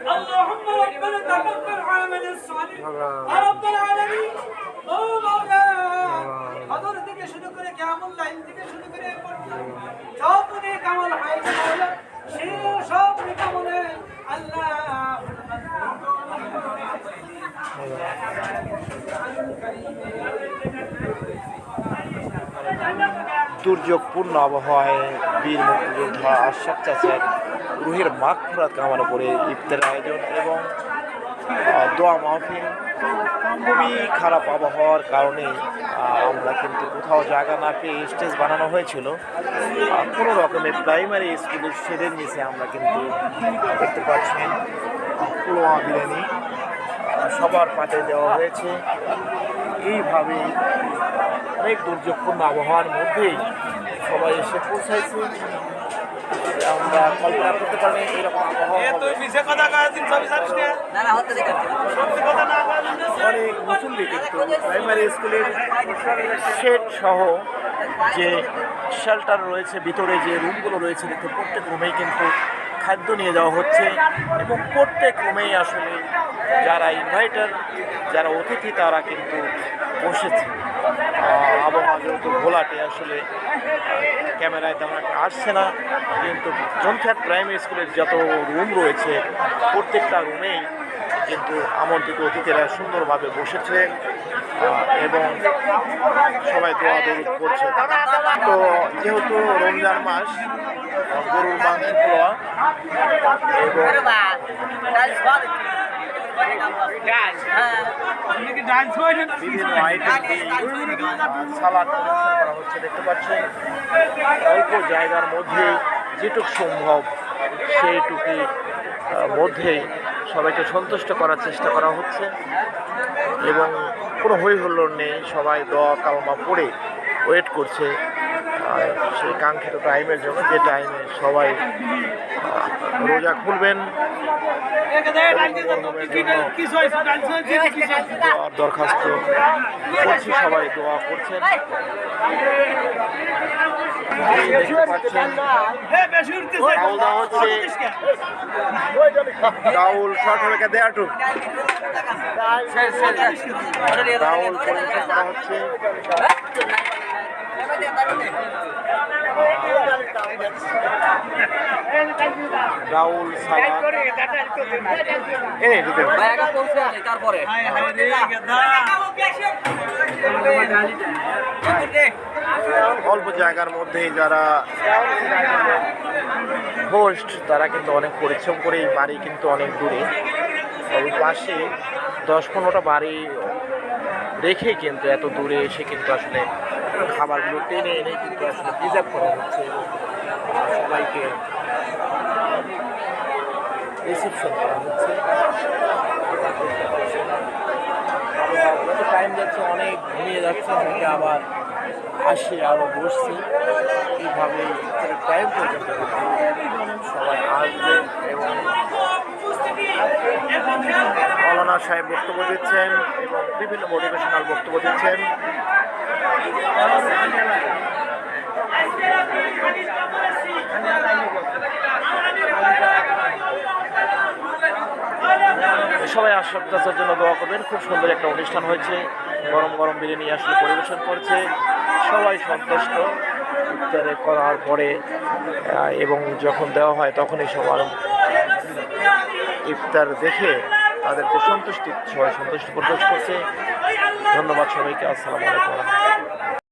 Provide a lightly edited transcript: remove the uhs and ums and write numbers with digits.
اللهم ربنا تقبل عمل الصالح يا رب العالمين ও মাওলা হযর থেকে শুরু করে কিয়ামুল লাইল থেকে শুরু করে সব নেক আমল হয় মাওলা সেই সব নেক আমলে আল্লাহ দুর্যোগপূর্ণ আবহাওয়ায় বীর মুক্তিযোদ্ধা আশরাফ চাচার রুহের মাগফিরাত কামনা করে ইফতার আয়োজন এবং দোয়া মাহফিল। খুবই খারাপ আবহাওয়ার কারণে আমরা কিন্তু কোথাও জায়গা না পেয়ে স্টেজ বানানো হয়েছিল। কোনো রকমের প্রাইমারি স্কুলের শেডের নিচে আমরা কিন্তু দেখতে পাচ্ছেন পোলোয়া বিরিয়ানি সবার পাতে দেওয়া হয়েছে। এইভাবে অনেক দুর্যোগপূর্ণ আবহাওয়ার মধ্যেই সবাই এসে পৌঁছাইছে। আমরা কল্পনা করতে পারি এরকম আবহাওয়া অনেক মুসল্লি কিন্তু প্রাইমারি স্কুলের শেড সহ যে শেল্টার রয়েছে, ভিতরে যে রুমগুলো রয়েছে দেখতে প্রত্যেক রুমেই কিন্তু খাদ্য নিয়ে যাওয়া হচ্ছে এবং প্রত্যেক রুমেই আসলে যারা ইনভাইটার, যারা অতিথি তারা কিন্তু বসেছে। আবহাওয়া যেহেতু ঘোলাটে আসলে ক্যামেরায় তেমন একটা আসছে না, কিন্তু জোনঘাট প্রাইমারি স্কুলের যত রুম রয়েছে প্রত্যেকটা রুমেই কিন্তু আমন্ত্রিত অতিথিরা সুন্দরভাবে বসেছে এবং সবাই দোয়া দরুদ করছে। তো যেহেতু রমজান মাস, গরুর মাংস পোয়া এবং বিভিন্ন আইটেম সালাদ পরিবেশন করা হচ্ছে দেখতে পাচ্ছেন। অল্প জায়গার মধ্যে যেটুকু সম্ভব সেইটুকু মধ্যেই সবাইকে সন্তুষ্ট করার চেষ্টা করা হচ্ছে এবং কোনো হই হুল্লোড় নেই। সবাই দোয়া কালমা পড়ে ওয়েট করছে সেই কাঙ্ক্ষিত টাইমের জন্য, যে টাইমে সবাই রোজা খুলবেন। দরখাস্ত করছি, সবাই দোয়া করছেন। রাহুল শর্ট হবে দেয়াটু রাহুল পরিবেশন করা হচ্ছে। রাহুল তারপরে অল্প জায়গার মধ্যেই যারা হোস্ট তারা কিন্তু অনেক পরিশ্রম করে, এই বাড়ি কিন্তু অনেক দূরে, ওই পাশে 10-15টা বাড়ি রেখে কিন্তু এত দূরে এসে কিন্তু আসলে খাবারগুলো টেনে এনে কিন্তু আসলে প্রিজার্ভ করা হচ্ছে এবং সবাইকে রিসিপশন করা হচ্ছে। যত টাইম যাচ্ছে অনেক ঘুমিয়ে যাচ্ছে, অনেকে আবার আসে আরও বসছে। এইভাবে টাইম পর্যন্ত সবাই আসবে এবং মৌলানা সাহেব বক্তব্য দিচ্ছেন এবং বিভিন্ন মোটিভেশনাল বক্তব্য দিচ্ছেন। সবাই আশরাফ চাচার জন্য দোয়া করবেন। খুব সুন্দর একটা অনুষ্ঠান হয়েছে, গরম গরম বিরিয়ানি আসলে পরিবেশন করছে, সবাই সন্তুষ্ট ইফতারে করার পরে এবং যখন দেওয়া হয় তখনই সবার ইফতার দেখে তাদেরকে সবাই সন্তুষ্টি প্রকাশ করছে। ধন্যবাদ সবাইকে। আসসালামু আলাইকুম।